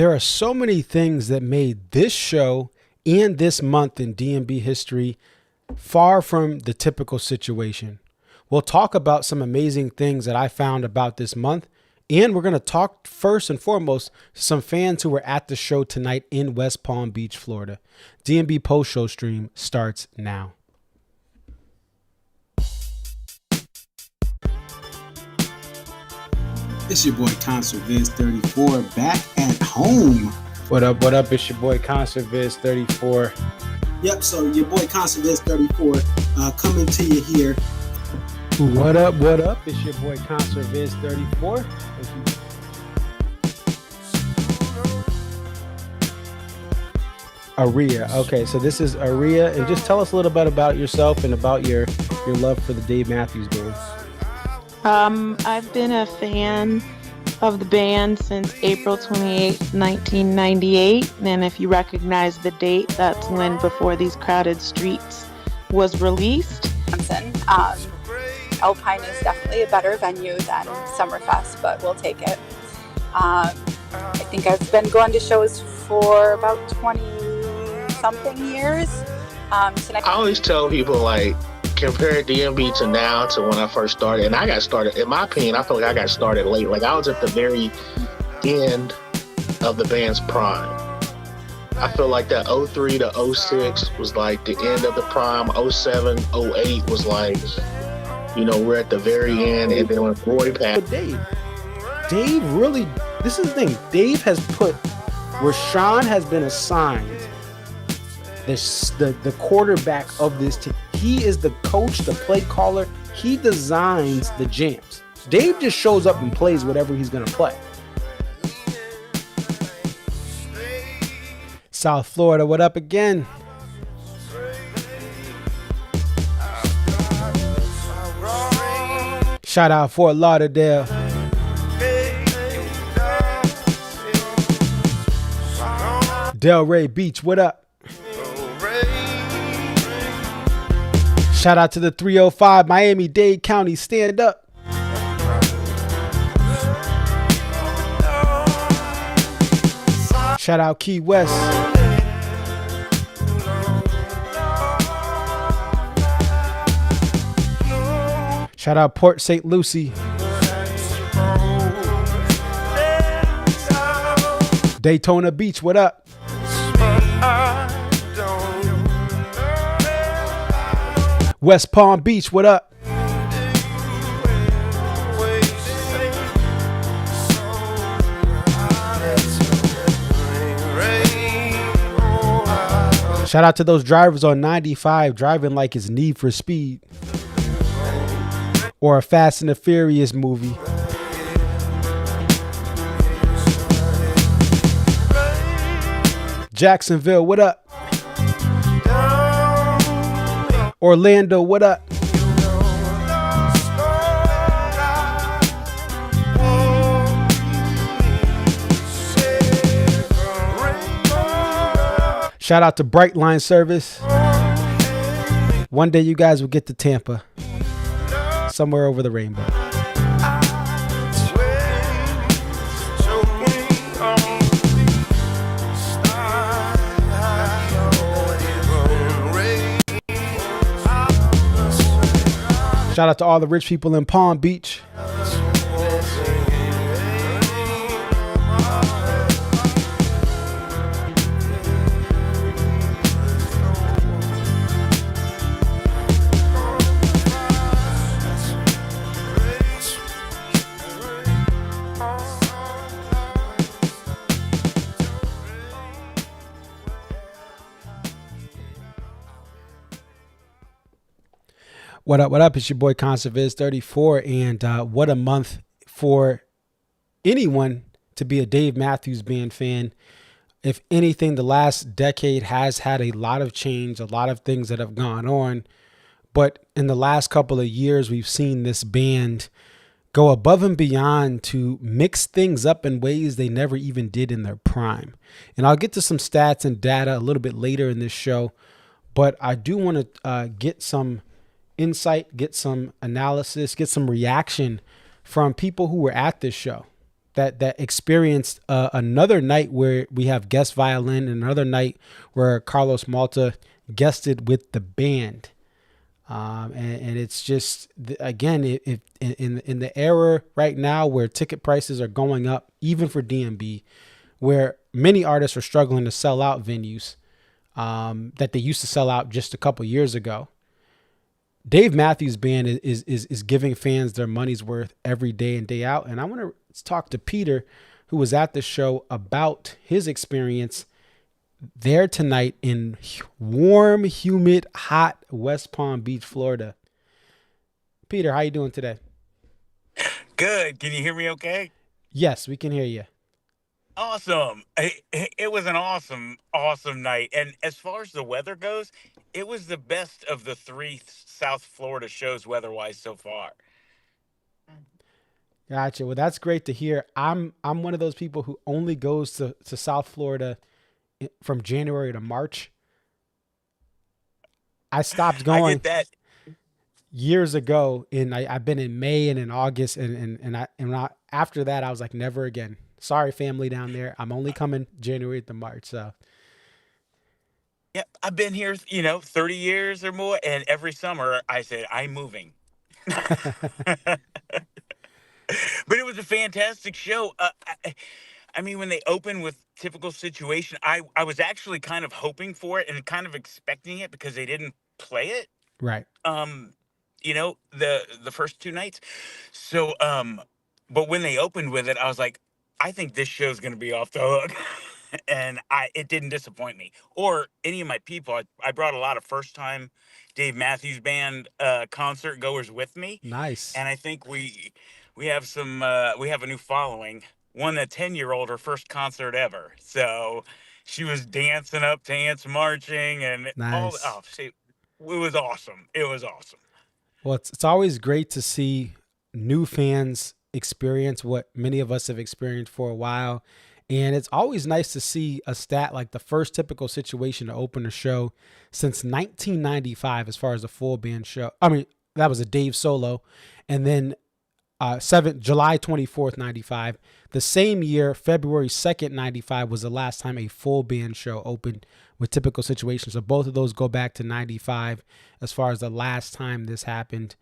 There are so many things that made this show and this month in DMB history far from the typical situation. We'll talk about some amazing things that I found about this month, and we're going to talk first and foremost to some fans who were at the show tonight in West Palm Beach, Florida. DMB post-show stream starts now. It's your boy Concert Viz 34 back at home. What up? What up? It's your boy Concert Viz 34. Yep, so your boy Concert Viz 34 coming to you here. What up? What up? It's your boy Concert Viz 34. Aria. Okay, so this is Aria, and just tell us a little bit about yourself and about your love for the Dave Matthews Band. I've been a fan of the band since April 28, 1998. And if you recognize the date, that's when Before These Crowded Streets was released. Alpine is definitely a better venue than Summerfest, but we'll take it. I think I've been going to shows for about 20-something years. I always tell people, like, compare DMB to now to when I first started. And I got started, in my opinion, I feel like I got started late. Like, I was at the very end of the band's prime. I feel like that 03 to 06 was like the end of the prime. 07, 08 was like, you know, we're at the very end. And then when Roy passed. Dave really, this is the thing. Dave has put, Rashawn has been assigned the quarterback of this team. He is the coach, the play caller. He designs the jams. Dave just shows up and plays whatever he's going to play. South Florida, what up again? Shout out Fort Lauderdale. Delray Beach, what up? Shout out to the 305 Miami-Dade County, stand up. Shout out Key West. Shout out Port St. Lucie. Daytona Beach, what up? West Palm Beach, what up? Shout out to those drivers on 95 driving like it's Need for Speed or a Fast and the Furious movie. Jacksonville, what up? Orlando, what up? Shout out to Brightline Service. One day you guys will get to Tampa. Somewhere over the rainbow. Shout out to all the rich people in Palm Beach. What up, what up? It's your boy Concert Viz 34, and what a month for anyone to be a Dave Matthews Band fan. If anything, the last decade has had a lot of change, a lot of things that have gone on. But in the last couple of years, we've seen this band go above and beyond to mix things up in ways they never even did in their prime. And I'll get to some stats and data a little bit later in this show, but I do want to get some insight, get some analysis, get some reaction from people who were at this show. that experienced another night where we have guest violin, and another night where Carlos Malta guested with the band. And it's just, again, if in the era right now where ticket prices are going up, even for DMB, where many artists are struggling to sell out venues that they used to sell out just a couple years ago, Dave Matthews Band is giving fans their money's worth every day and day out. And I want to talk to Peter, who was at the show, about his experience there tonight in warm, humid, hot West Palm Beach, Florida. Peter, how you doing today? Good. Can you hear me okay? Yes, we can hear you. Awesome. It was an awesome night. And as far as the weather goes, it was the best of the 3 South Florida shows weather-wise so far. Gotcha. Well, that's great to hear. I'm one of those people who only goes to South Florida from January to March. I stopped going. I get that. Years ago, and I've been in May and in August, and after that I was like, never again. Sorry, family down there. I'm only coming January to March. So Yeah, I've been here, 30 years or more, and every summer I said I'm moving. But it was a fantastic show. I mean, when they opened with Typical Situation, I was actually kind of hoping for it and kind of expecting it because they didn't play it. right. The first 2 nights. So, but when they opened with it, I was like, I think this show's going to be off the hook. And it didn't disappoint me or any of my people. I brought a lot of first-time Dave Matthews Band concert goers with me. Nice. And I think we have we have a new following. One, a 10-year-old, her first concert ever. So she was dancing up to Ants Marching and Nice. it was awesome. It was awesome. Well, it's always great to see new fans experience what many of us have experienced for a while. And it's always nice to see a stat like the first Typical Situation to open a show since 1995 as far as a full band show. I mean, that was a Dave solo. And then July 24th, 95. The same year, February 2nd, 95 was the last time a full band show opened with Typical Situations. So both of those go back to 95 as far as the last time this happened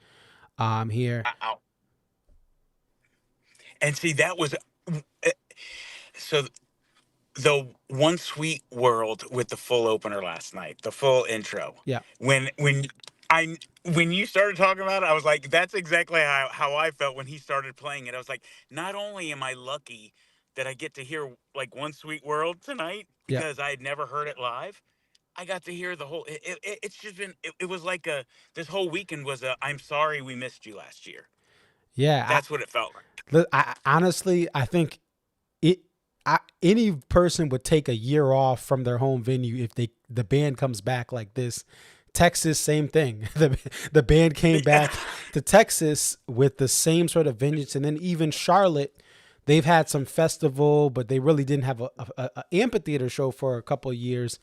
here. And see, that was so the One Sweet World with the full opener last night, the full intro. Yeah. When you started talking about it, I was like, that's exactly how I felt when he started playing it. I was like, not only am I lucky that I get to hear like One Sweet World tonight because I had never heard it live, I got to hear the whole. It's just been. It was like this whole weekend was I'm sorry we missed you last year. Yeah, That's what it felt like. Honestly, I think any person would take a year off from their home venue if the band comes back like this. Texas, same thing. The band came back to Texas with the same sort of vengeance, and then even Charlotte, they've had some festival, but they really didn't have a amphitheater show for a couple of years,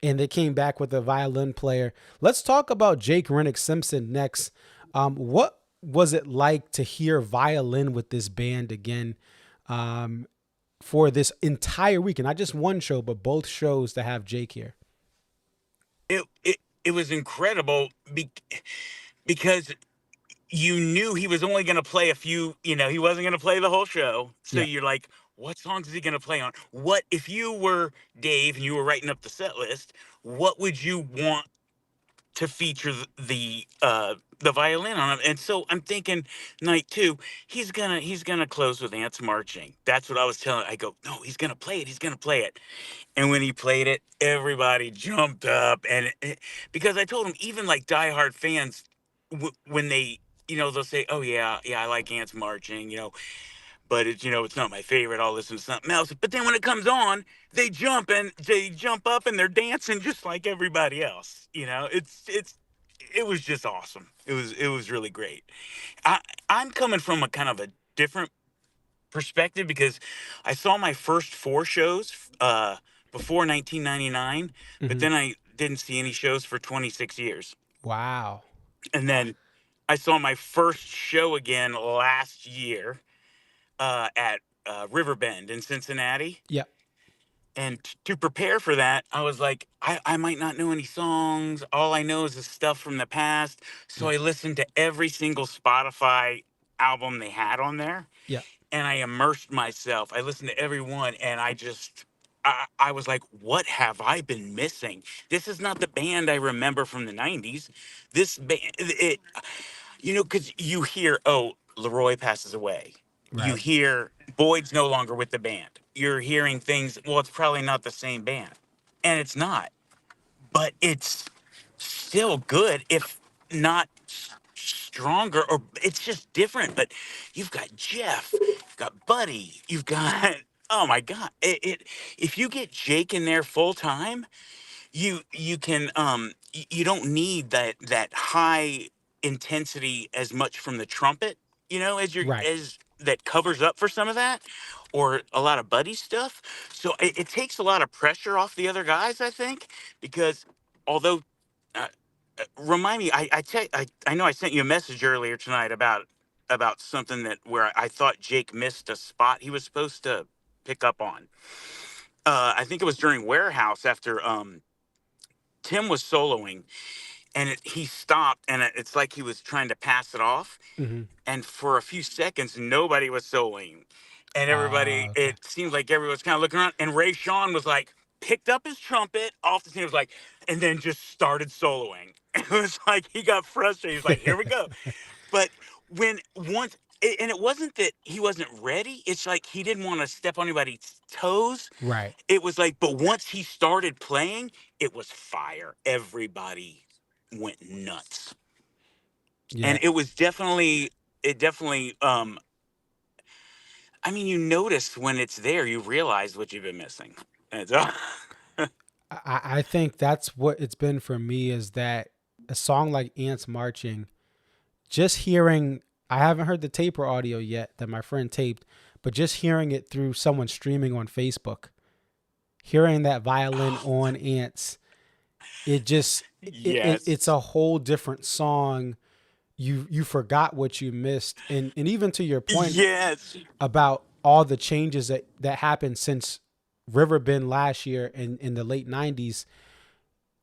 and they came back with a violin player. Let's talk about Jake Rennick Simpson next. What was it like to hear violin with this band again for this entire weekend? Not just one show, but both shows to have Jake here. It was incredible because you knew he was only going to play a few, he wasn't going to play the whole show. So you're like, what songs is he going to play on? What, if you were Dave and you were writing up the set list, what would you want to feature the violin on it? And so I'm thinking night 2, he's gonna close with Ants Marching. That's what I was telling. I go, no, he's gonna play it. He's gonna play it. And when he played it, everybody jumped up, and because I told him, even like diehard fans, when they, they'll say, oh yeah, I like Ants Marching, but it's not my favorite. I'll listen to something else. But then when it comes on, they jump up and they're dancing just like everybody else. It was just awesome. It was really great. I'm coming from a kind of a different perspective because I saw my first 4 shows before 1999, but then I didn't see any shows for 26 years. Wow. And then I saw my first show again last year at Riverbend in Cincinnati. Yeah. And to prepare for that, I was like, I might not know any songs. All I know is the stuff from the past. So Yeah. I listened to every single Spotify album they had on there, Yeah. and I immersed myself. I listened to every one, and I was like, what have I been missing? This is not the band I remember from the 90s. This band, because you hear, oh, Leroy passes away. You Right. hear Boyd's no longer with the band. You're hearing things, well, it's probably not the same band. And it's not. But it's still good, if not stronger, or it's just different. But you've got Jeff, you've got Buddy, you've got, oh my God. If you get Jake in there full time, you can you don't need that high intensity as much from the trumpet, Right. as that covers up for some of that, or a lot of Buddy stuff. So it takes a lot of pressure off the other guys, I think, because although remind me, I know I sent you a message earlier tonight about something that where I thought Jake missed a spot he was supposed to pick up on. I think it was during Warehouse after Tim was soloing, and he stopped, and it's like he was trying to pass it off. Mm-hmm. And for a few seconds, nobody was soloing, and everybody, Okay. it seemed like everyone was kind of looking around. And Ray Sean was like, picked up his trumpet off the scene, was like, and then just started soloing. It was like he got frustrated. He was like, here we go. But and it wasn't that he wasn't ready. It's like he didn't want to step on anybody's toes. Right. It was like, but once he started playing, it was fire. Everybody went nuts. Yeah. And it definitely, I mean, you notice when it's there, you realize what you've been missing. And so, I think that's what it's been for me, is that a song like Ants Marching, just hearing, I haven't heard the tape or audio yet that my friend taped, but just hearing it through someone streaming on Facebook, hearing that violin on Ants, it just, yes. it's a whole different song. You forgot what you missed. And even to your point Yes. about all the changes that happened since Riverbend last year in the late 90s,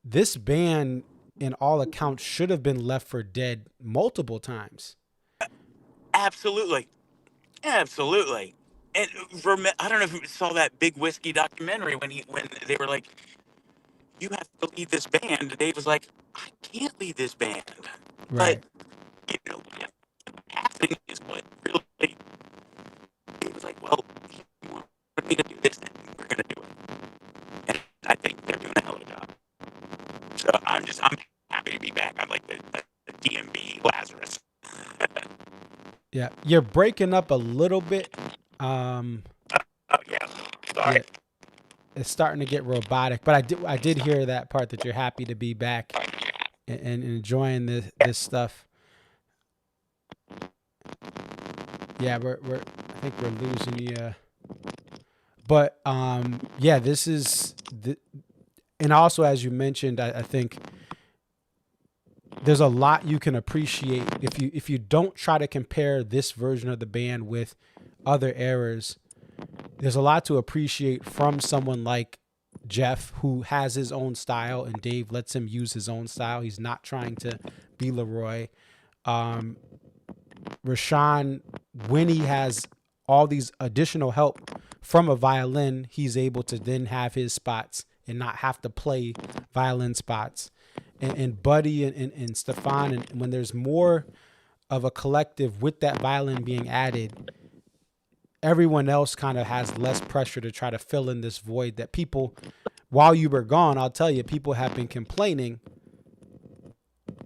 this band, in all accounts, should have been left for dead multiple times. Absolutely. Absolutely. And I don't know if you saw that Big Whiskey documentary when they were like, you have to lead this band. Dave was like, I can't lead this band. Right. But, passing is what really, he was like, well, you want me to do this, then we're going to do it. And I think they're doing a hell of a job. So I'm happy to be back. I'm like the DMB Lazarus. Yeah. You're breaking up a little bit. Oh, yeah. Sorry. Yeah, it's starting to get robotic, but I did hear that part, that you're happy to be back and enjoying this stuff. Yeah, I think we're losing you. But yeah, this is and also, as you mentioned, I think there's a lot you can appreciate if you don't try to compare this version of the band with other eras. There's a lot to appreciate from someone like Jeff, who has his own style, and Dave lets him use his own style. He's not trying to be Leroy. Rashawn, when he has all these additional help from a violin, he's able to then have his spots and not have to play violin spots. And Buddy and Stefan, and when there's more of a collective with that violin being added, everyone else kind of has less pressure to try to fill in this void that people, while you were gone, I'll tell you, people have been complaining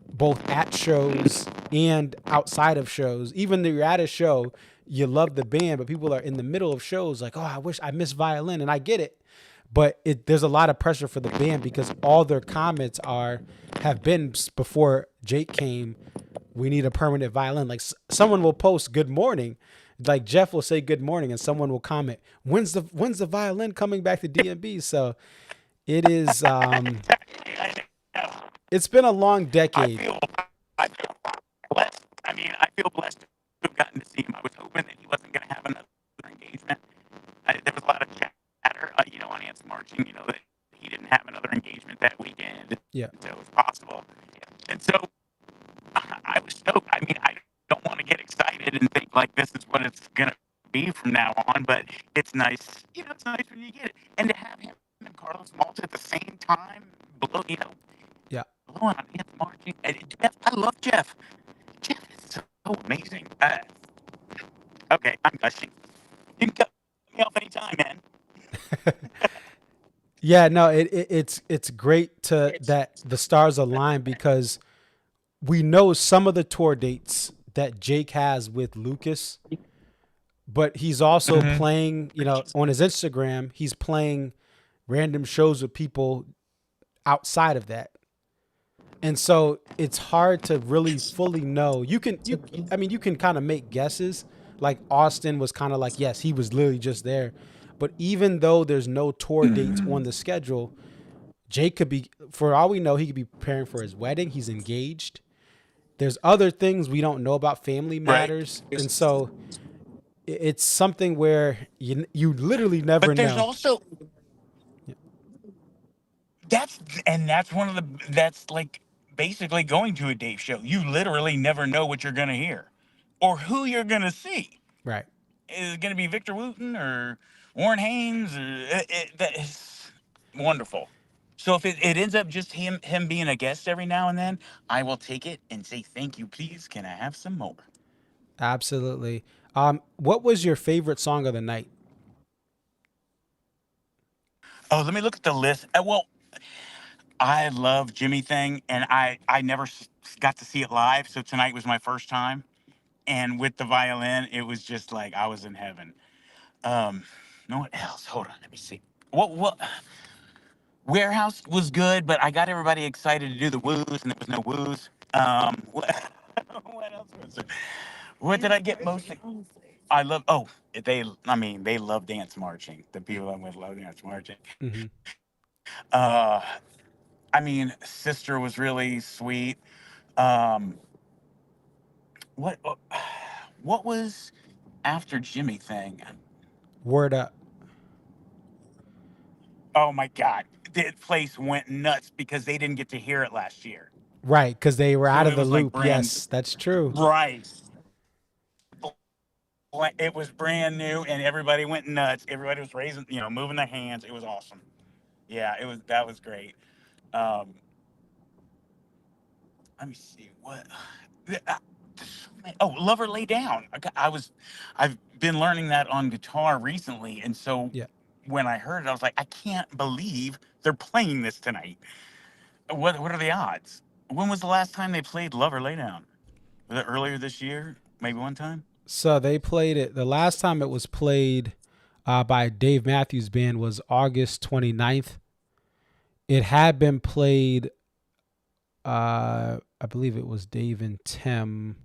both at shows and outside of shows. Even though you're at a show, you love the band, but people are in the middle of shows like, oh, I wish I missed violin. And I get it. But there's a lot of pressure for the band, because all their comments have been before Jake came, we need a permanent violin. Like someone will post good morning, like Jeff will say good morning, and someone will comment, when's the violin coming back to DMB? So it is it's been a long decade. I feel blessed. I mean, I feel blessed to have gotten to see him. I was hoping that he wasn't going to have another engagement, lot of chatter, on Ants Marching, that he didn't have another engagement that weekend. Yeah. So it was possible. And so I was stoked. I mean, I don't want to get excited and think like this is what it's going to be from now on, but it's nice. It's nice when you get it. And to have him and Carlos Malta at the same time, Yeah. blowing on Ants Marching. And Jeff, I love Jeff. Jeff is so amazing. Okay, I'm gushing. You can cut me off anytime, man. Yeah, no, it's great that the stars align, because we know some of the tour dates that Jake has with Lucas, but he's also playing, on his Instagram, he's playing random shows with people outside of that. And so it's hard to really fully know. You can kind of make guesses. Like Austin was kind of like, yes, he was literally just there. But even though there's no tour dates on the schedule, Jake could be, for all we know, he could be preparing for his wedding. He's engaged. There's other things we don't know about, family matters. Right. And so it's something where you literally never know. But there's also, that's one of that's like basically going to a Dave show. You literally never know what you're going to hear or who you're going to see. Right. Is it going to be Victor Wooten or Warren Haynes? That is wonderful. So if it ends up just him being a guest every now and then, I will take it and say, thank you, please. Can I have some more? Absolutely. What was your favorite song of the night? Oh, let me look at the list. Well, I love Jimmy Thing, and I never got to see it live, so tonight was my first time. And with the violin, it was just like I was in heaven. No what else? Hold on, let me see. What? Warehouse was good, but I got everybody excited to do the woos, and there was no woos. What else was there? What did I get most? I love. Oh, they love dance marching. The people I'm with love dance marching. Mm-hmm. Sister was really sweet. What was after Jimmy Thing? Word Up. Oh my God. The place went nuts because they didn't get to hear it last year. Right, because they were out of the loop. Yes, that's true. Right. It was brand new and everybody went nuts. Everybody was raising, moving their hands. It was awesome. Yeah, that was great. Let me see what. Oh, Lover Lay Down. I've been learning that on guitar recently, and so when I heard it, I was like, I can't believe they're playing this tonight. What are the odds? When was the last time they played Lover Lay Down? Was it earlier this year? Maybe one time? So they played it. The last time it was played by Dave Matthews Band was August 29th. It had been played, I believe it was Dave and Tim.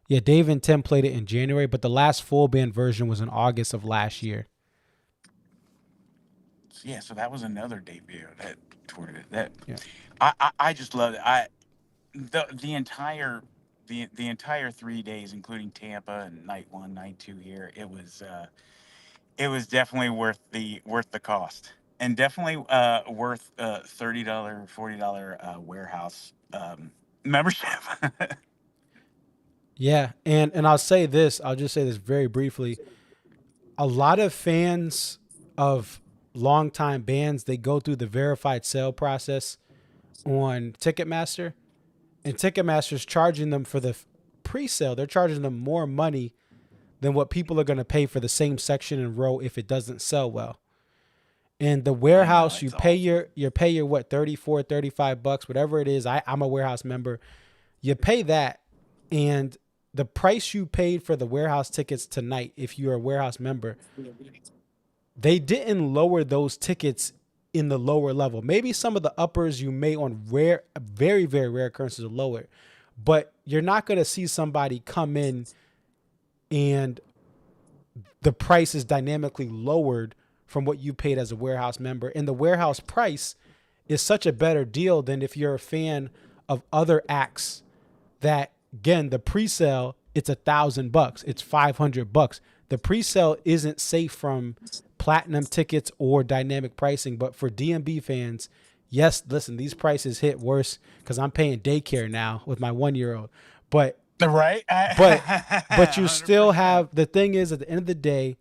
Yeah, Dave and Tim played it in January, but the last full band version was in August of last year. Yeah, so that was another debut that toured it. I just loved it. The entire 3 days, including Tampa and night 1, night 2 here, it was definitely worth the cost, and definitely worth $30, $40 warehouse membership. Yeah, and I'll just say this very briefly. A lot of fans of longtime bands, they go through the verified sale process on Ticketmaster, and Ticketmaster's charging them for the pre-sale. They're charging them more money than what people are going to pay for the same section and row if it doesn't sell well. And the warehouse, you pay your what, $34, $35, whatever it is. I'm a warehouse member. You pay that, and the price you paid for the warehouse tickets tonight, if you're a warehouse member, they didn't lower those tickets in the lower level. Maybe some of the uppers you may on rare, very, very rare occurrences are lower, but you're not going to see somebody come in and the price is dynamically lowered from what you paid as a warehouse member. And the warehouse price is such a better deal than if you're a fan of other acts that, again, the pre-sale, it's $1,000, it's $500. the pre-sale isn't safe from platinum tickets or dynamic pricing. But for DMB fans, yes, listen, these prices hit worse because I'm paying daycare now with my 1-year-old. But Right. but you still 100%. have, the thing is, at the end of the day,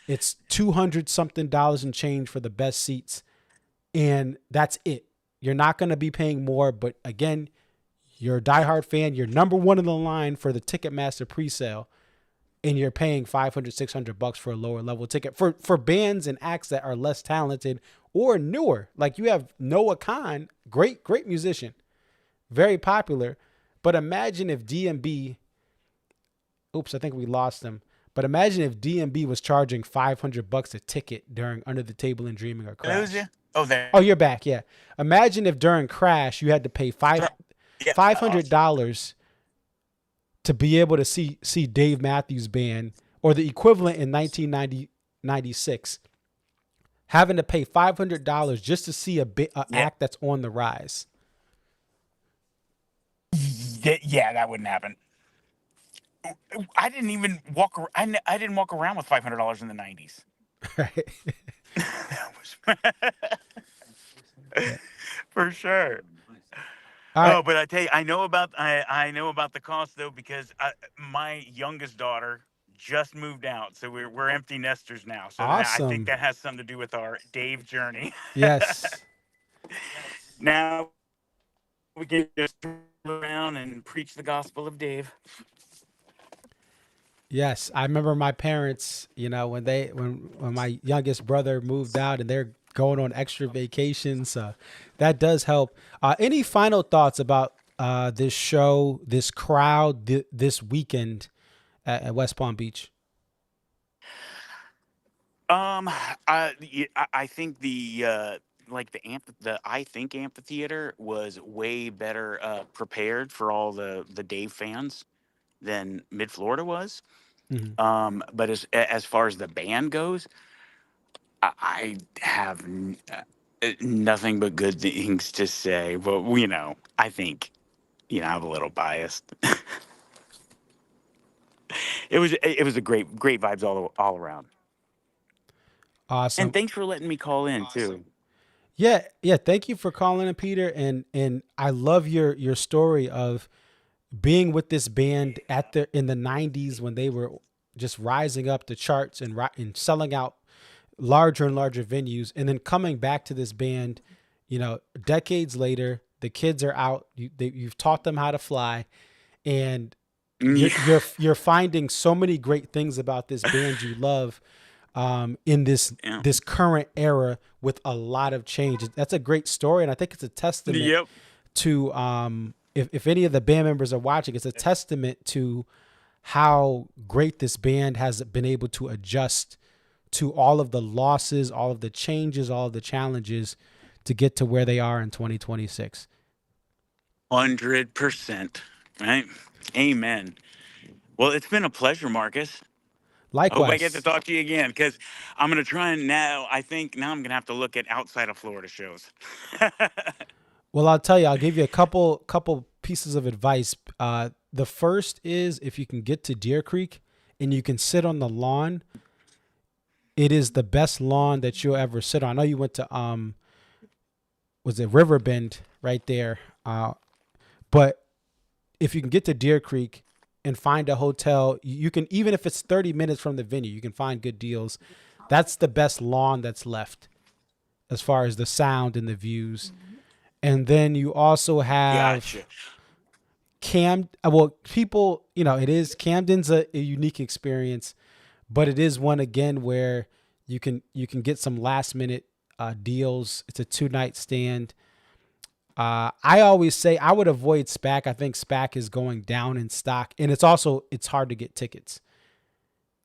it's $200 something and change for the best seats, and that's it. You're not going to be paying more. But again, you're a diehard fan. You're number one in the line for the Ticketmaster pre-sale, and you're paying $500-$600 for a lower level ticket for bands and acts that are less talented or newer. Like you have Noah Khan, great musician, very popular. But imagine if DMB, oops, I think we lost him. But imagine if DMB was charging $500 a ticket during Under the Table and Dreaming or Crash. Lose you? Oh, there. Oh, you're back. Yeah. Imagine if during Crash you had to pay $500 to be able to see Dave Matthews Band, or the equivalent in 1996, having to pay $500 just to see a act that's on the rise. Yeah, that wouldn't happen. I didn't even walk. I didn't walk around with $500 in the 90s. Right. That was for sure. All right. Oh, but I tell you, I know about the cost though, because my youngest daughter just moved out, so we're empty nesters now. So Awesome. I think that has something to do with our Dave journey. Yes. Now we can just turn around and preach the gospel of Dave. Yes, I remember my parents, when my youngest brother moved out and they're going on extra vacations. That does help. Any final thoughts about this show, this crowd, this weekend at West Palm Beach? I think the iTHINK Amphitheatre was way better prepared for all the Dave fans than Mid Florida was. Mm-hmm. But as far as the band goes, I have nothing but good things to say. But I think I'm a little biased. It was a great vibes all around. Awesome. And thanks for letting me call in too. Yeah. Thank you for calling in, Peter. And I love your story of being with this band in the 90s when they were just rising up the charts and selling out larger and larger venues, and then coming back to this band, decades later. The kids are out. You've taught them how to fly, and you're finding so many great things about this band you love in this current era with a lot of change. That's a great story, and I think it's a testament to if any of the band members are watching, it's a testament to how great this band has been able to adjust to all of the losses, all of the changes, all of the challenges to get to where they are in 2026. 100%. Right? Amen. Well, it's been a pleasure, Marcus. Likewise. I hope I get to talk to you again, because I'm going to try and I think now I'm going to have to look at outside of Florida shows. Well, I'll tell you, I'll give you a couple pieces of advice. The first is, if you can get to Deer Creek and you can sit on the lawn, it is the best lawn that you'll ever sit on. I know you went to was it Riverbend right there? But if you can get to Deer Creek and find a hotel, you can, even if it's 30 minutes from the venue, you can find good deals. That's the best lawn that's left as far as the sound and the views. And then you also have people, it is, Camden's a unique experience, but it is one again where you can get some last minute deals. It's a 2-night stand. I always say I would avoid SPAC. I think SPAC is going down in stock, and it's hard to get tickets.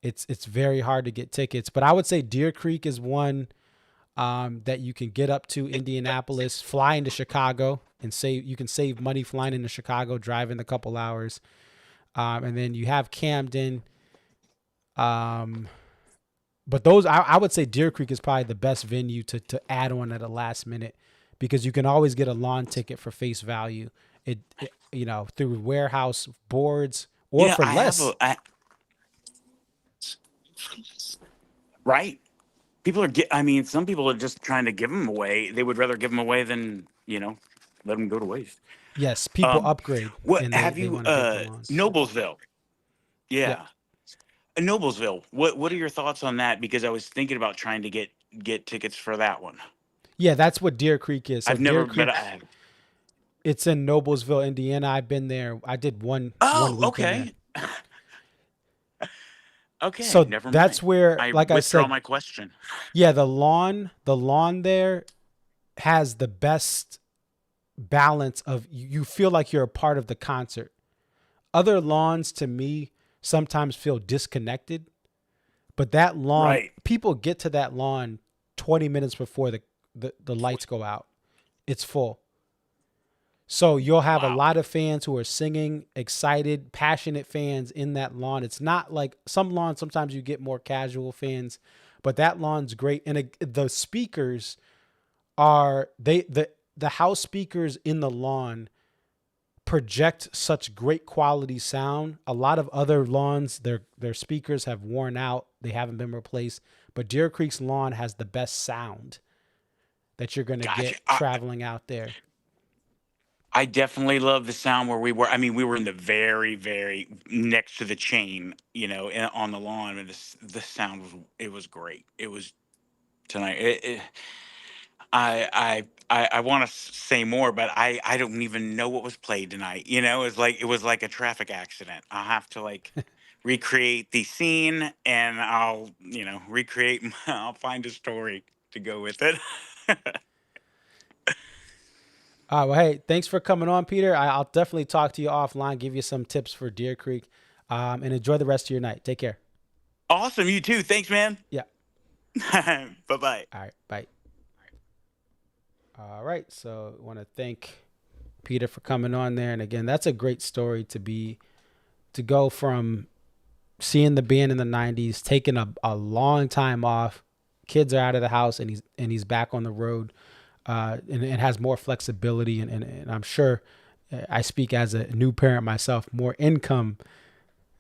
It's very hard to get tickets, but I would say Deer Creek is one that you can get up to Indianapolis, fly into Chicago, and you can save money flying into Chicago, driving a couple hours. And then you have Camden. But those, I would say Deer Creek is probably the best venue to add on at the last minute, because you can always get a lawn ticket for face value. It through warehouse boards or for less. Right. Some people are just trying to give them away. They would rather give them away than, let them go to waste. Yes, people upgrade What and have they you, want to break the lawns. Noblesville? Yeah. Yeah. Noblesville. What are your thoughts on that? Because I was thinking about trying to get tickets for that one. Yeah, that's what Deer Creek is. So I've never, Deer but Creek, it's in Noblesville, Indiana. I've been there. I did one oh, weekend there. okay. Okay, So never that's mind. where, I like I withdraw said, my question. yeah, the lawn there has the best balance of you feel like you're a part of the concert. Other lawns to me sometimes feel disconnected, but that lawn, Right. people get to that lawn 20 minutes before the lights go out. It's full. So you'll have a Wow. lot of fans who are singing, excited, passionate fans in that lawn. It's not like some lawns, sometimes you get more casual fans, but that lawn's great. And the speakers are the house speakers in the lawn project such great quality sound. A lot of other lawns, their speakers have worn out. They haven't been replaced, but Deer Creek's lawn has the best sound that you're going to Gotcha. get traveling out there. I definitely love the sound where we were. I mean, we were in the very, very next to the chain, on the lawn, and the sound was great. It was tonight. I want to say more, but I don't even know what was played tonight. It was like a traffic accident. I'll have to recreate the scene, and I'll recreate. I'll find a story to go with it. Well, hey, thanks for coming on, Peter. I'll definitely talk to you offline, give you some tips for Deer Creek, and enjoy the rest of your night. Take care. Awesome. You too. Thanks, man. Yeah. Bye-bye. All right. Bye. All right. So I want to thank Peter for coming on there. And again, that's a great story to go from seeing the band in the 90s, taking a long time off. Kids are out of the house and he's back on the road. And it has more flexibility and I'm sure I speak as a new parent myself, more income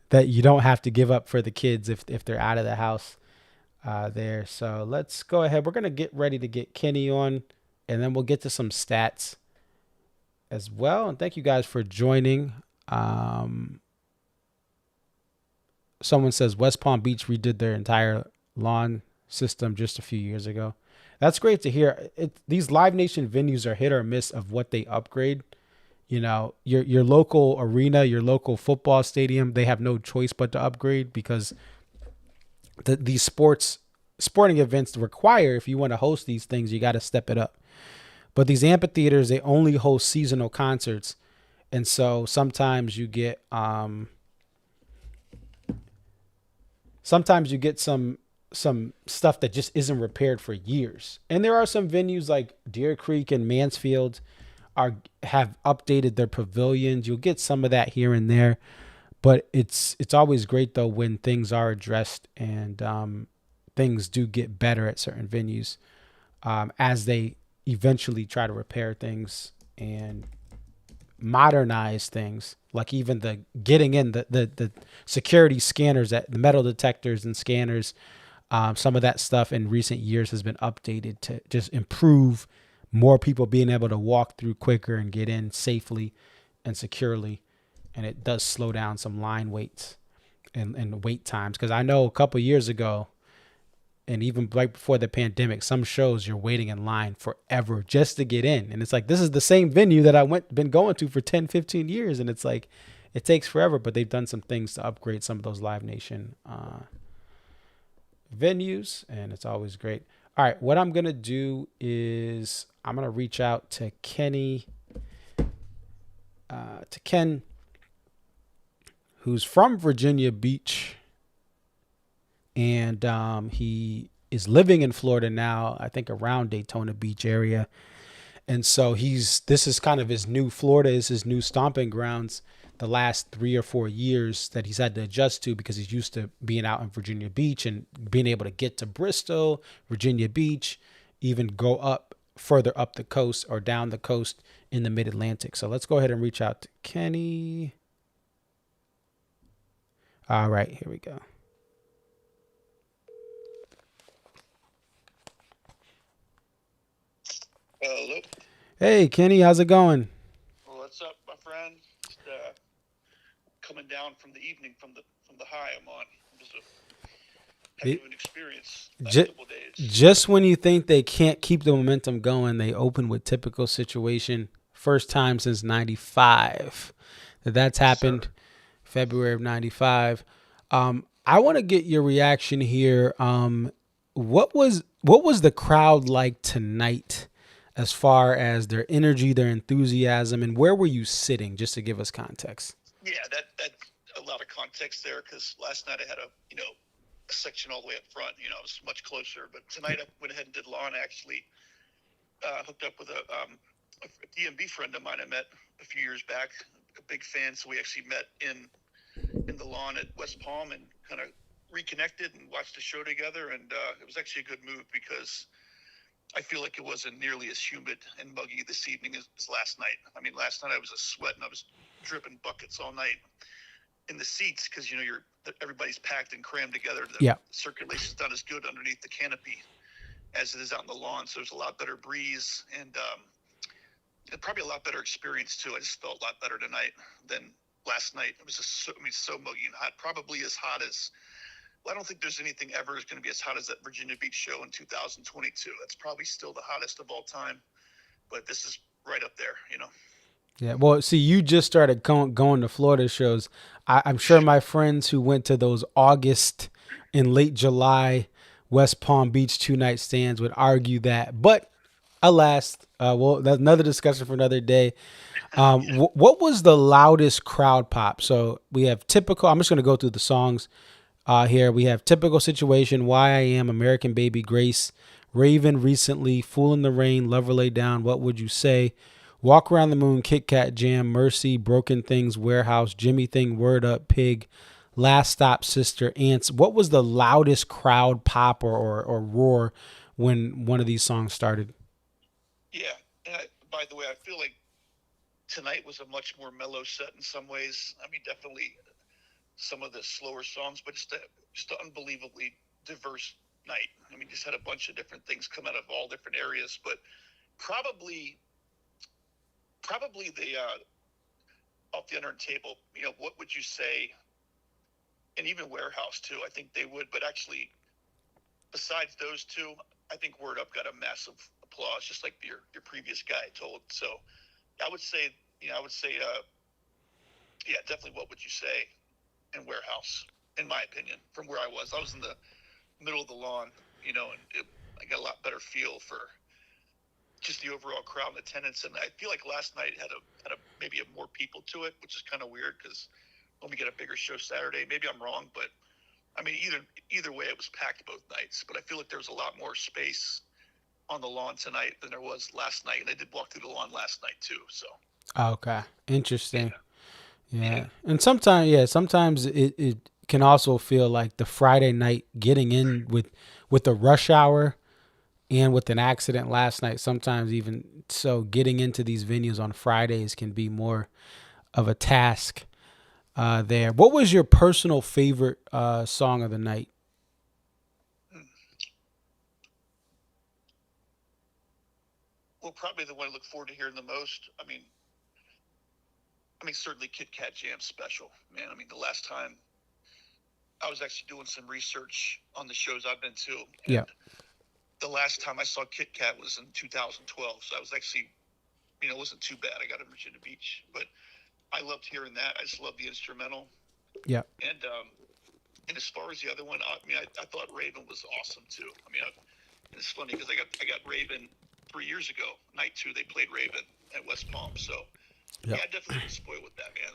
that you don't have to give up for the kids if they're out of the house there. So let's go ahead. We're going to get ready to get Kenny on and then we'll get to some stats as well. And thank you guys for joining. Someone says West Palm Beach redid their entire lawn system just a few years ago. That's great to hear. These Live Nation venues are hit or miss of what they upgrade. Your local arena, your local football stadium, they have no choice but to upgrade because these sporting events require, if you want to host these things, you got to step it up. But these amphitheaters, they only host seasonal concerts. And so sometimes you get some stuff that just isn't repaired for years. And there are some venues like Deer Creek and Mansfield have updated their pavilions. You'll get some of that here and there, but it's always great though when things are addressed and things do get better at certain venues as they eventually try to repair things and modernize things, like even the getting in the security scanners, at the metal detectors and scanners. Some of that stuff in recent years has been updated to just improve more people being able to walk through quicker and get in safely and securely. And it does slow down some line waits and wait times. Because I know a couple years ago, and even right before the pandemic, some shows you're waiting in line forever just to get in. And it's like, this is the same venue that been going to for 10, 15 years. And it's like, it takes forever, but they've done some things to upgrade some of those Live Nation venues, and it's always great. All right, what I'm gonna do is I'm gonna reach out to Kenny, to Ken, who's from Virginia Beach, and he is living in Florida now, I think around Daytona Beach area. And so this is kind of his new Florida, is his new stomping grounds the last 3 or 4 years that he's had to adjust to, because he's used to being out in Virginia Beach and being able to get to Bristol, Virginia Beach, even go further up the coast or down the coast in the mid-Atlantic. So let's go ahead and reach out to Kenny. All right, here we go. Hello. Hey, Kenny, how's it going? What's up, my friend? Just coming down from the evening from the high I'm on. It was a heck of an experience last Just, couple of days. just when you think they can't keep the momentum going, they open with Typical Situation. First time since '95 that's happened. February of '95. I want to get your reaction here. What was the crowd like tonight, as far as their energy, their enthusiasm, and where were you sitting? Just to give us context. Yeah, that's a lot of context there because last night I had a section all the way up front. I was much closer, but tonight I went ahead and did lawn. I actually hooked up with a DMB friend of mine I met a few years back, a big fan. So we actually met in the lawn at West Palm and kind of reconnected and watched the show together. And it was actually a good move because I feel like it wasn't nearly as humid and muggy this evening as last night. I mean, last night I was a sweat and I was dripping buckets all night in the seats because everybody's packed and crammed together. The circulation's not as good underneath the canopy as it is out in the lawn. So there's a lot better breeze and probably a lot better experience too. I just felt a lot better tonight than last night. It was just so muggy and hot. Probably as hot as, well, I don't think there's anything ever is going to be as hot as that Virginia Beach show in 2022. That's probably still the hottest of all time, but this is right up there, Yeah, well, see, you just started going to Florida shows. I'm sure my friends who went to those August and late July West Palm Beach 2-night stands would argue that. But alas, well, that's another discussion for another day. What was the loudest crowd pop? So we have Typical. I'm just going to go through the songs here. We have Typical Situation, Why I Am, American Baby, Grace, Raven, Recently, Fool in the Rain, Lover Lay Down, What Would You Say, Walk Around the Moon, Kit Kat Jam, Mercy, Broken Things, Warehouse, Jimmy Thing, Word Up, Pig, Last Stop, Sister, Ants. What was the loudest crowd pop or roar when one of these songs started? Yeah. And by the way, I feel like tonight was a much more mellow set in some ways. I mean, definitely some of the slower songs, but just an unbelievably diverse night. I mean, just had a bunch of different things come out of all different areas, but probably the off the unearned table, what would you say? And even Warehouse too, I think they would, but actually besides those two, I think Word Up got a massive applause, just like your previous guy told. So I would say, definitely What Would You Say and Warehouse, in my opinion, from where I was in the middle of the lawn, and I got a lot better feel for just the overall crowd and attendance. And I feel like last night had a maybe more people to it, which is kind of weird because when we get a bigger show Saturday, maybe I'm wrong, but I mean, either way, it was packed both nights. But I feel like there was a lot more space on the lawn tonight than there was last night. And I did walk through the lawn last night too. So. Okay, interesting. Yeah. And sometimes it can also feel like the Friday night getting in with the rush hour and with an accident last night. Sometimes even so, getting into these venues on Fridays can be more of a task there. What was your personal favorite song of the night? Well, probably the one I look forward to hearing the most. I mean, certainly Kit Kat Jam Special, man. I mean, the last time I was actually doing some research on the shows I've been to. And the last time I saw Kit Kat was in 2012. So I was actually, it wasn't too bad. I got in Virginia Beach, but I loved hearing that. I just loved the instrumental. Yeah. And as far as the other one, I thought Raven was awesome too. I mean, it's funny because I got Raven 3 years ago. Night 2, they played Raven at West Palm. So yeah, I definitely was spoiled with that, man.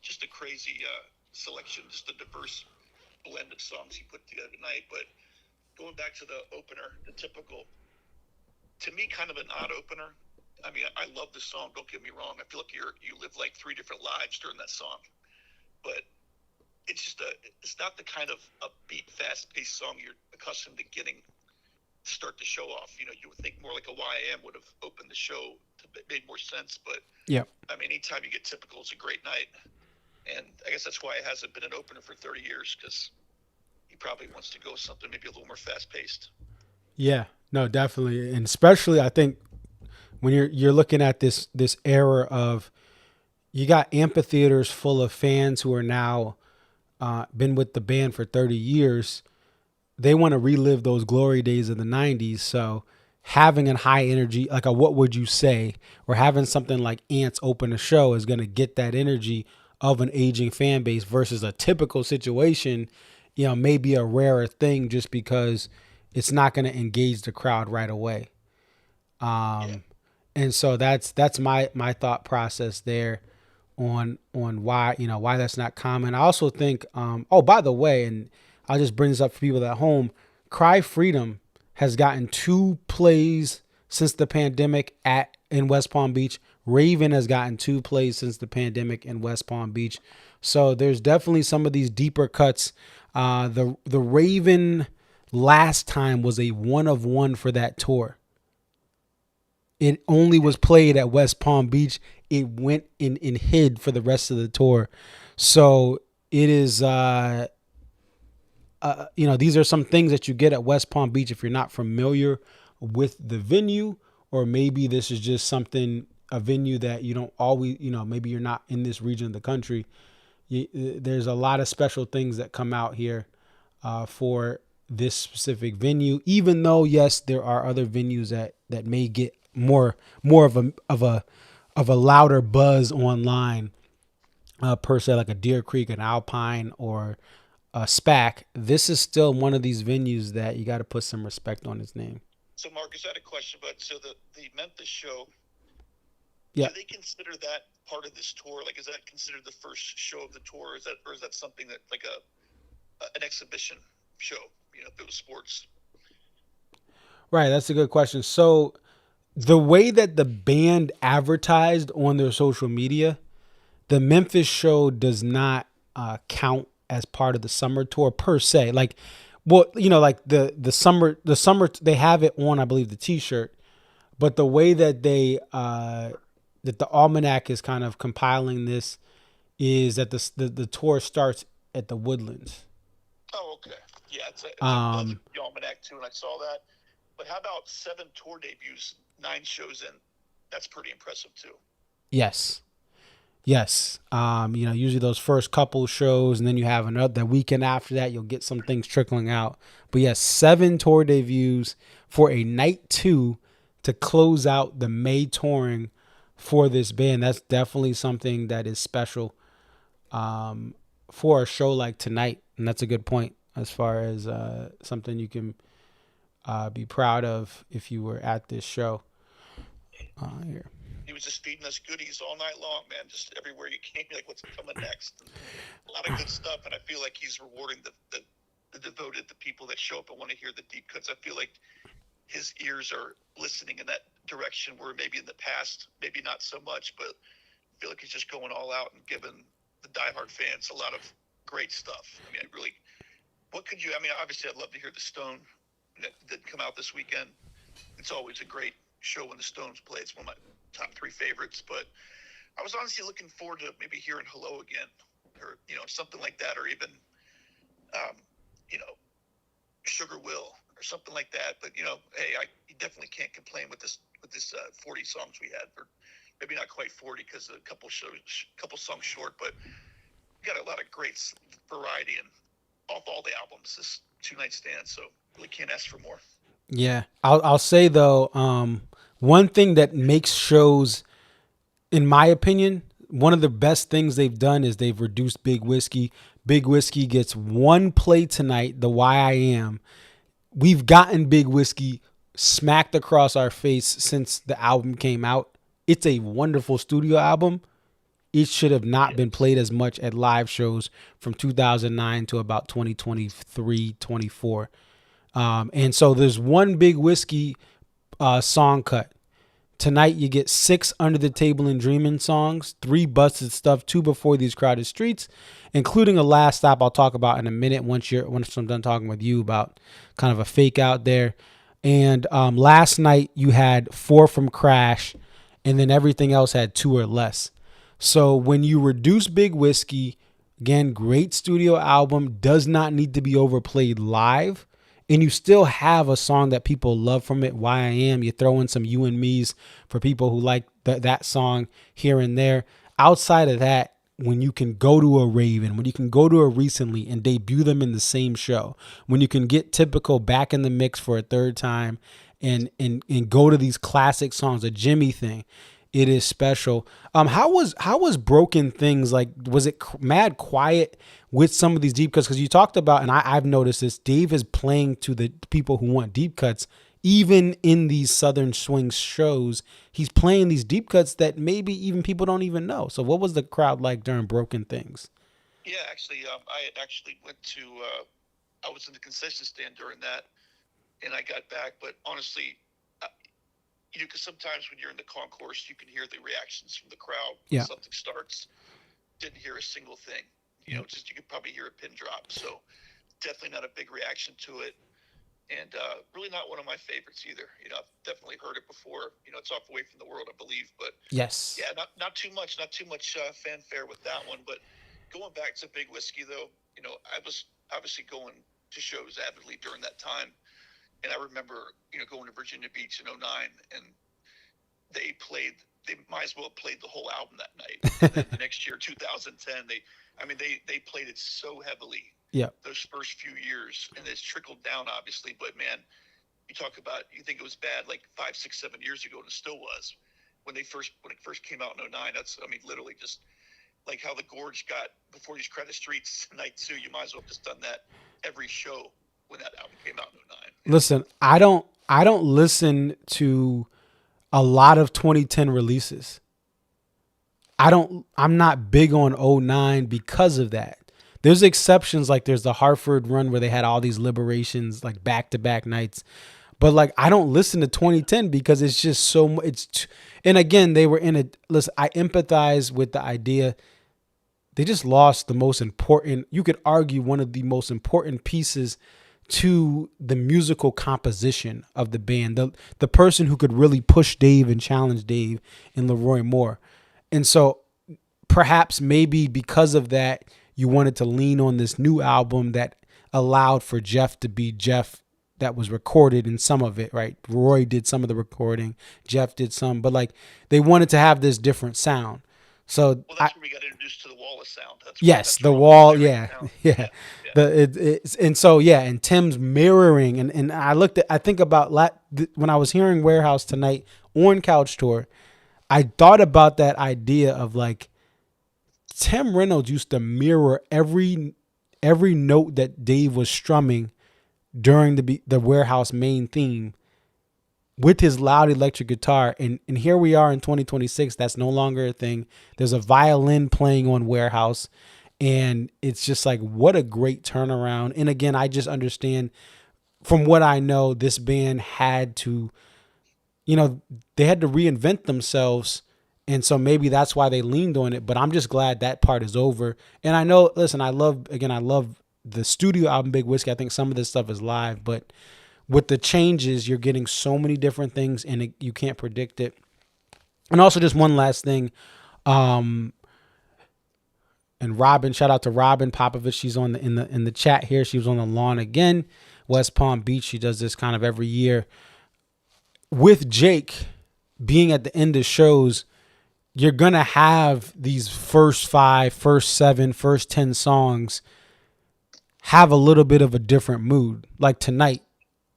Just a crazy selection, just a diverse blend of songs he put together tonight. But going back to the opener, the Typical, to me, kind of an odd opener. I mean, I love the song. Don't get me wrong. I feel like you live like 3 different lives during that song, but it's just it's not the kind of upbeat, fast-paced song you're accustomed to getting to start the show off. You would think more like a YM would have opened the show to made more sense. But I mean, anytime you get Typical, it's a great night, and I guess that's why it hasn't been an opener for 30 years because he probably wants to go with something maybe a little more fast-paced. Yeah, no, definitely, and especially I think when you're looking at this era of, you got amphitheaters full of fans who are now been with the band for 30 years. They want to relive those glory days of the 90s. So having a high energy, like a What Would You Say, or having something like Ants open a show is going to get that energy of an aging fan base versus a typical situation, maybe a rarer thing just because it's not going to engage the crowd right away. And so that's my thought process there on why, why that's not common. I also think, by the way, and I'll just bring this up for people at home, Cry Freedom has gotten 2 plays since the pandemic in West Palm Beach. Raven has gotten 2 plays since the pandemic in West Palm Beach. So there's definitely some of these deeper cuts. The Raven last time was a 1 of 1 for that tour. It only was played at West Palm Beach. It went in hid for the rest of the tour. So it is, these are some things that you get at West Palm Beach if you're not familiar with the venue, or maybe this is just a venue that you don't always, maybe you're not in this region of the country. There's a lot of special things that come out here for this specific venue, even though, yes, there are other venues that may get more of a louder buzz online, per se, like a Deer Creek, an Alpine, or a SPAC. This is still one of these venues that you got to put some respect on its name. So, Marcus, I had a question, but so the Memphis show, yeah, do they consider that part of this tour? Like, is that considered the first show of the tour? Or is that something that, like an exhibition show, if it was sports? Right, that's a good question. So the way that the band advertised on their social media, the Memphis show does not count as part of the summer tour per se. Like, well, like the summer, they have it on, I believe, the t-shirt, but the way that that the Almanac is kind of compiling this is that the tour starts at the Woodlands. Oh, okay. Yeah, it's the Almanac too, and I saw that. But how about 7 tour debuts, 9 shows in? That's pretty impressive too. Yes. Usually those first couple shows, and then you have the weekend after that, you'll get some things trickling out. But yes, 7 tour debuts for a night 2 to close out the May touring for this band. That's definitely something that is special for a show like tonight. And that's a good point as far as something you can be proud of if you were at this show. Here. He was just feeding us goodies all night long, man. Just everywhere you came, like, what's coming next? A lot of good stuff, and I feel like he's rewarding the devoted, the people that show up and want to hear the deep cuts. I feel like his ears are listening in that direction where maybe in the past, maybe not so much, but I feel like he's just going all out and giving the diehard fans a lot of great stuff. I mean, obviously I'd love to hear the Stone that did come out this weekend. It's always a great show when the Stones play. It's one of my top 3 favorites, but I was honestly looking forward to maybe hearing Hello Again, or something like that, or even Sugar Will or something like that. But hey, you definitely can't complain with this 40 songs we had, or maybe not quite 40 because a couple songs short, but we got a lot of great variety and off all the albums this 2-night stand, so really can't ask for more. Yeah, I'll say though, one thing that makes shows, in my opinion, one of the best things they've done is they've reduced Big Whiskey. Big Whiskey gets 1 play tonight, the Why I Am. We've gotten Big Whiskey smacked across our face since the album came out. It's a wonderful studio album. It should have not been played as much at live shows from 2009 to about 2023, 24. And so there's 1 Big Whiskey song cut. Tonight you get 6 Under the Table and Dreamin' songs, 3 Busted Stuff, 2 Before These Crowded Streets, including a Last Stop I'll talk about in a minute once I'm done talking with you about kind of a fake out there. And last night you had 4 from Crash, and then everything else had 2 or less. So when you reduce Big Whiskey, again, great studio album, does not need to be overplayed live. and you still have a song that people love from it. Why I Am. You throw in some You and Me's for people who like that song here and there. Outside of that, when you can go to a Raven, when you can go to a Recently and debut them in the same show, when you can get Typical back in the mix for a third time and go to these classic songs, a Jimmy thing, it is special. How was Broken Things, like, was it mad quiet with some of these deep cuts? Because you talked about, and I've noticed this, Dave is playing to the people who want deep cuts. Even in these Southern Swing shows, he's playing these deep cuts that maybe even people don't even know. So what was the crowd like during Broken Things? Yeah, actually, I had actually went to, I was in the concession stand during that, and I got back. But honestly, because sometimes when you're in the concourse, you can hear the reactions from the crowd when something starts. Didn't hear a single thing. Just you could probably hear a pin drop. So definitely not a big reaction to it. And really not one of my favorites either. I've definitely heard it before. It's Off Away from the World, I believe. But yes, yeah, not too much fanfare with that one. But going back to Big Whiskey, though, I was obviously going to shows avidly during that time. And I remember, going to Virginia Beach in 2009, and they might as well have played the whole album that night. And then the next year, 2010, they played it so heavily. Yeah. Those first few years, and it's trickled down, obviously. But man, you talk about, you think it was bad like 5, 6, 7 years ago, and it still was when it first came out in 2009. That's, literally just like how the Gorge got before these credit streets night 2. You might as well have just done that every show when that album came out in 2009. Listen, I don't listen to a lot of 2010 releases. I'm not big on 2009 because of that. There's exceptions, like there's the Hartford run where they had all these liberations, like back-to-back nights. But like, I don't listen to 2010 because it's just so, and again, they were in a, listen, I empathize with the idea. They just lost the most important, you could argue one of the most important pieces to the musical composition of the band. The person who could really push Dave and challenge Dave and Leroy Moore. And so perhaps maybe because of that, you wanted to lean on this new album that allowed for Jeff to be Jeff, that was recorded in some of it, right? Roy did some of the recording, Jeff did some, but like they wanted to have this different sound. So that's where we got introduced to the Wall of Sound. That's the Wall, yeah. And so and Tim's mirroring, and I think about when I was hearing Warehouse tonight on Couch Tour, I thought about that idea of like Tim Reynolds used to mirror every note that Dave was strumming during the Warehouse main theme with his loud electric guitar. And here we are in 2026. That's no longer a thing. There's a violin playing on Warehouse. And it's just like, what a great turnaround. And again, I just understand from what I know, this band had to, they had to reinvent themselves. And so maybe that's why they leaned on it. But I'm just glad that part is over. And I know, listen, I love the studio album, Big Whiskey. I think some of this stuff is live. But with the changes, you're getting so many different things and you can't predict it. And also just one last thing. And Robin, shout out to Robin Popovich. She's on in the chat here. She was on the lawn again, West Palm Beach. She does this kind of every year. With Jake being at the end of shows, you're going to have these first 5, first 7, first 10 songs have a little bit of a different mood. Like tonight,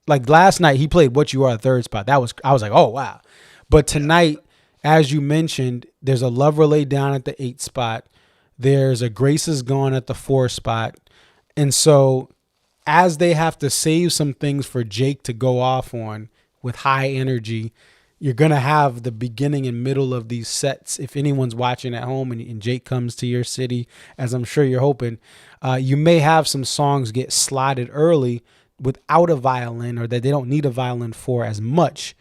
like last night, he played What You Are, third spot. I was like, oh, wow. But tonight, as you mentioned, there's a Lover Laid Down at the 8th spot. There's a Grace Is Gone at the 4th spot. And so as they have to save some things for Jake to go off on with high energy, you're going to have the beginning and middle of these sets. If anyone's watching at home and Jake comes to your city, as I'm sure you're hoping, you may have some songs get slotted early without a violin, or that they don't need a violin for as much.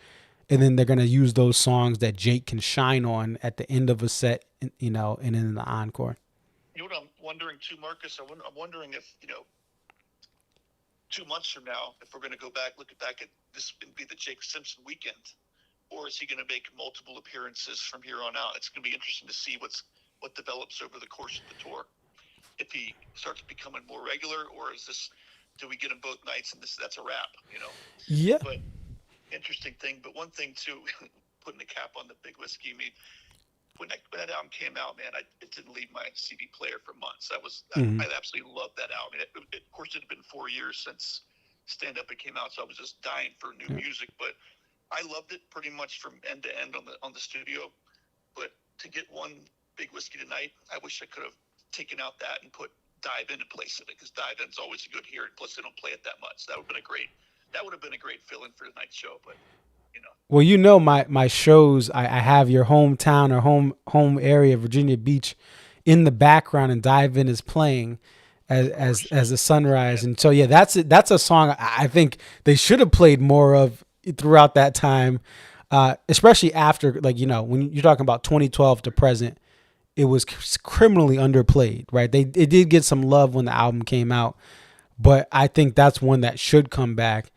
And then they're going to use those songs that Jake can shine on at the end of a set, and in the encore. You know what I'm wondering too, Marcus? I'm wondering if, 2 months from now, if we're going to look back at this and be the Jake Simpson weekend, or is he going to make multiple appearances from here on out? It's going to be interesting to see what develops over the course of the tour. If he starts becoming more regular, or is this do we get them both nights and that's a wrap, you know? Yeah. But interesting thing. But one thing too, putting the cap on the Big Whiskey. I mean, when that album came out, man, it didn't leave my CD player for months. I absolutely loved that album. Of course, it had been 4 years since Stand Up it came out, so I was just dying for new music. But I loved it pretty much from end to end on the studio. But to get one Big Whiskey tonight, I wish I could have taken out that and put Dive In place in it, because Dive In's always a good hearing. Plus, they don't play it that much. That would have been a great fill-in for tonight's show. But you know. Well, you know, my shows, I have your hometown or home area, Virginia Beach, in the background, and Dive In is playing as the sunrise. And so, yeah, that's a song I think they should have played more of throughout that time, especially after, like, you know, when you're talking about 2012 to present, it was criminally underplayed, right? It did get some love when the album came out, but I think that's one that should come back.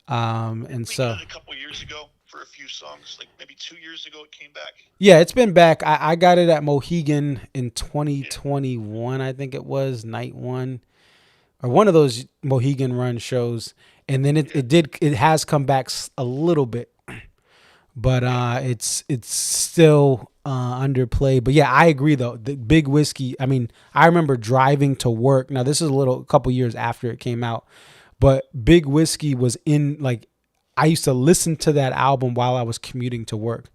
And so a couple years ago for a few songs, like maybe 2 years ago, it came back. Yeah, it's been back. I got it at Mohegan in 2021, I think it was, night one, or one of those Mohegan Run shows, and then it has come back a little bit, but it's still underplayed. But yeah, I agree though. The Big Whiskey. I mean, I remember driving to work. Now this is a couple years after it came out, but Big Whiskey was in, like, I used to listen to that album while I was commuting to work,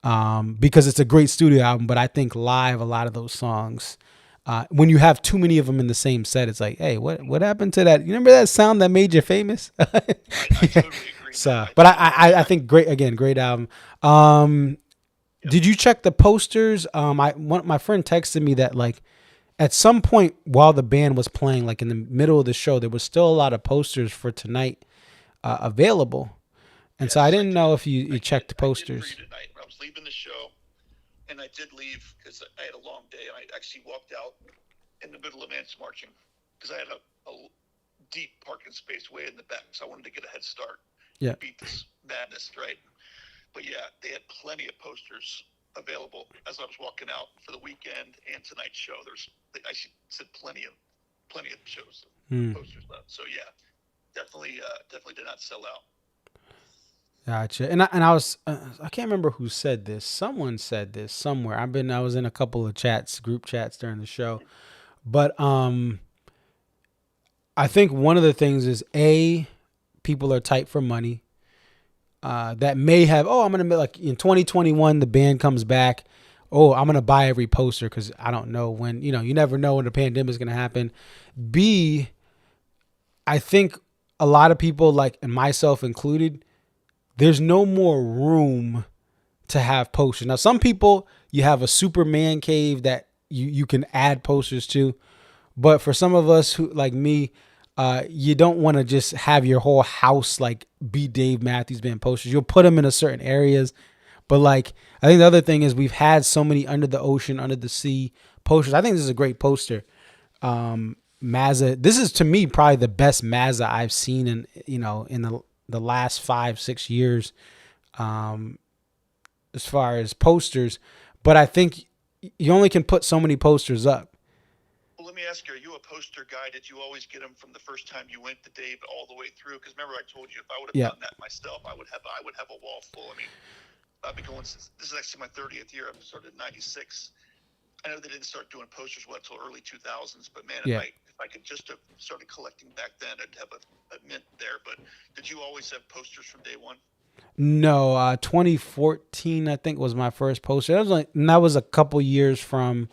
because it's a great studio album. But I think live, a lot of those songs, when you have too many of them in the same set, it's like, hey, what happened to that? You remember that sound that made you famous? I totally agree. So, but I think great album. Did you check the posters? My friend texted me that, like, at some point while the band was playing, like in the middle of the show, there was still a lot of posters for tonight available. And so I didn't know if you checked the posters. I did tonight. I was leaving the show, and I did leave because I had a long day. And I actually walked out in the middle of Ants Marching because I had a deep parking space way in the back. So I wanted to get a head start. Yeah. Beat this madness, right? But yeah, they had plenty of posters available as I was walking out for the weekend and tonight's show. I said plenty of shows, posters left. So yeah, definitely did not sell out. Gotcha. And I was I can't remember who said this. Someone said this somewhere. I was in a couple of group chats during the show, but I think one of the things is people are tight for money. That may have, I'm going to, like, in 2021, the band comes back. I'm going to buy every poster because I don't know when, you never know when the pandemic is going to happen. B, I think a lot of people, like, and myself included, there's no more room to have posters. Now, some people, you have a Superman cave that you can add posters to. But for some of us who, like me, you don't want to just have your whole house like be Dave Matthews Band posters. You'll put them in a certain areas. But, like, I think the other thing is we've had so many Under the Ocean, Under the Sea posters. I think this is a great poster. Mazza, this is to me probably the best Mazza I've seen in the last 5-6 years, as far as posters. But I think you only can put so many posters up. Well, let me ask you, are you a poster guy? Did you always get them from the first time you went to Dave all the way through? Because remember I told you if I would have done that myself, I would have a wall full. I mean, I've been going since, this is actually my 30th year. I started in 96. I know they didn't start doing posters until early 2000s, but man, if I could just have started collecting back then, I'd have a mint there. But did you always have posters from day one? No, 2014 I think was my first poster. That was a couple years from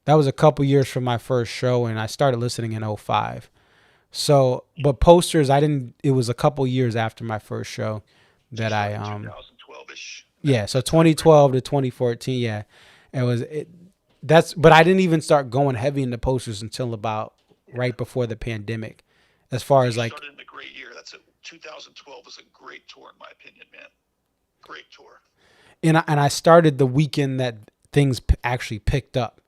my first show, and I started listening in 2005. So, but posters, it was a couple years after my first show that I 2012ish. Yeah, so 2012 to 2014, but I didn't even start going heavy into posters until about right before the pandemic. As far as, like, started in a great year. 2012 was a great tour in my opinion, man. Great tour. And I started the weekend that things actually picked up.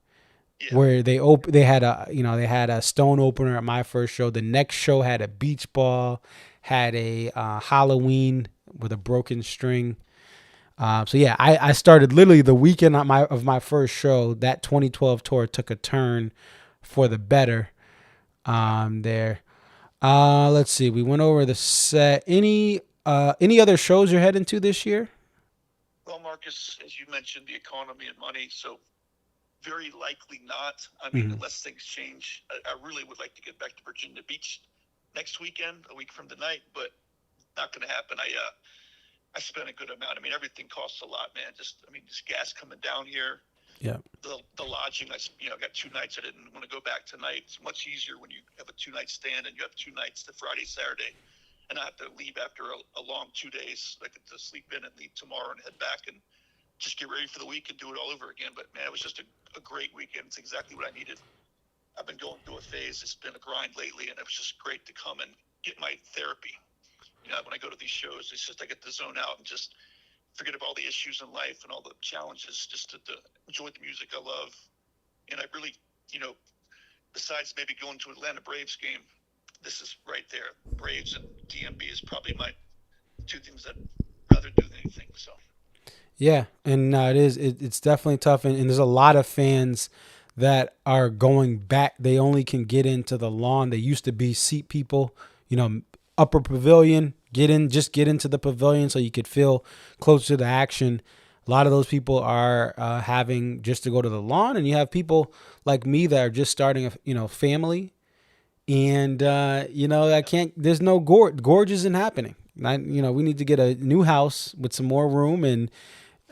Yeah. Where they had a Stone opener at my first show. The next show had a beach ball, had a Halloween with a broken string. I started literally the weekend of my first show. That 2012 tour took a turn for the better there. Let's see. We went over the set. Any other shows you're heading to this year? Well, Marcus, as you mentioned, the economy and money, so very likely not. I mean, unless things change, I really would like to get back to Virginia Beach next weekend, a week from tonight, but not going to happen. I spent a good amount. I mean, everything costs a lot, man. Just gas coming down here. Yeah. The lodging, I got 2 nights. I didn't want to go back tonight. It's much easier when you have a 2-night stand and you have 2 nights, the Friday, Saturday, and I have to leave after a long 2 days. I get to sleep in and leave tomorrow and head back and just get ready for the week and do it all over again. But man, it was just a great weekend. It's exactly what I needed. I've been going through a phase. It's been a grind lately, and it was just great to come and get my therapy. When I go to these shows, it's just I get to zone out and just forget about all the issues in life and all the challenges, just to enjoy the music I love. And I really, besides maybe going to Atlanta Braves game, this is right there. Braves and DMB is probably my 2 things that I'd rather do than anything. So. Yeah, and it's definitely tough, and there's a lot of fans that are going back. They only can get into the lawn. They used to be seat people, upper pavilion, get into the pavilion so you could feel closer to the action. A lot of those people are having just to go to the lawn, and you have people like me that are just starting a family, and I can't. There's no gorge isn't happening. We need to get a new house with some more room, and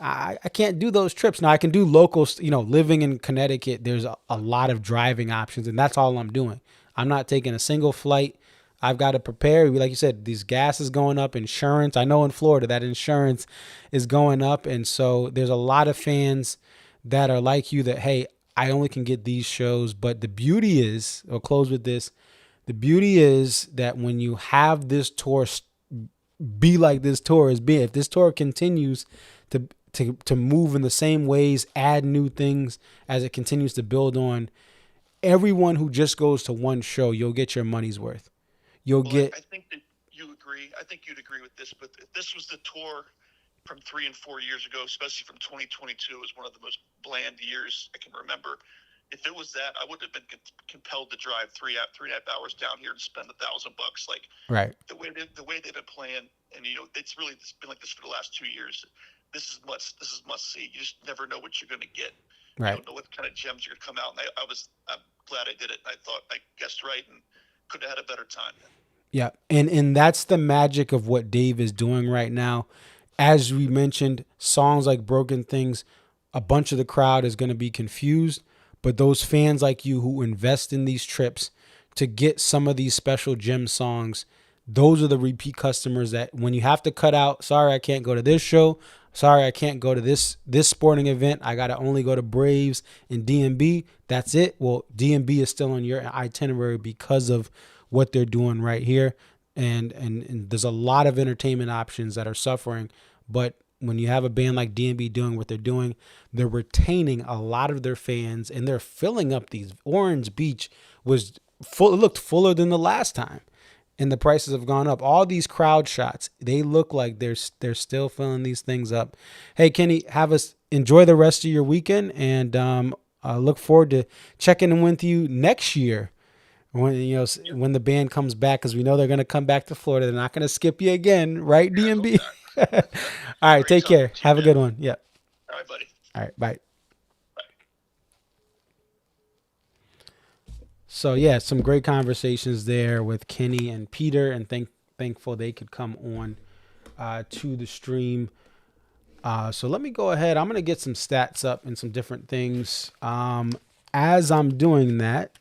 I can't do those trips. Now I can do local, living in Connecticut, there's a lot of driving options, and that's all I'm doing. I'm not taking a single flight. I've got to prepare. Like you said, these gas is going up, insurance. I know in Florida that insurance is going up. And so there's a lot of fans that are like you that, hey, I only can get these shows. But the beauty is, I'll close with this. The beauty is that when you have this tour be like this tour is being, if this tour continues to move in the same ways, add new things as it continues to build on, everyone who just goes to one show, you'll get your money's worth. I think that you agree. I think you'd agree with this, but if this was the tour from 3 and 4 years ago, especially from 2022, was one of the most bland years I can remember. If it was that, I would have been compelled to drive 3.5 hours down here and spend $1,000. Like, right. The way they've been playing, and it's been like this for the last 2 years. This is must see. You just never know what you're going to get. Right. You don't know what kind of gems are going to come out. And I'm glad I did it. I thought I guessed right and could have had a better time. Yeah. And that's the magic of what Dave is doing right now. As we mentioned, songs like Broken Things, a bunch of the crowd is going to be confused, but those fans like you who invest in these trips to get some of these special gem songs, those are the repeat customers that when you have to cut out, sorry, I can't go to this show. Sorry, I can't go to this sporting event. I got to only go to Braves and DMB. That's it. Well, DMB is still on your itinerary because of what they're doing right here. And there's a lot of entertainment options that are suffering. But when you have a band like DMB doing what they're doing, they're retaining a lot of their fans and they're filling up these. Orange Beach was full. It looked fuller than the last time. And the prices have gone up. All these crowd shots, they look like they're still filling these things up. Hey, Kenny, have us enjoy the rest of your weekend, and I look forward to checking in with you next year when the band comes back, because we know they're going to come back to Florida. They're not going to skip you again, right, DMB? All right, great, take care. Have a good one. Yeah. All right, buddy. All right, bye. So, yeah, some great conversations there with Kenny and Peter, and thankful they could come on to the stream. So let me go ahead. I'm going to get some stats up and some different things. As I'm doing that,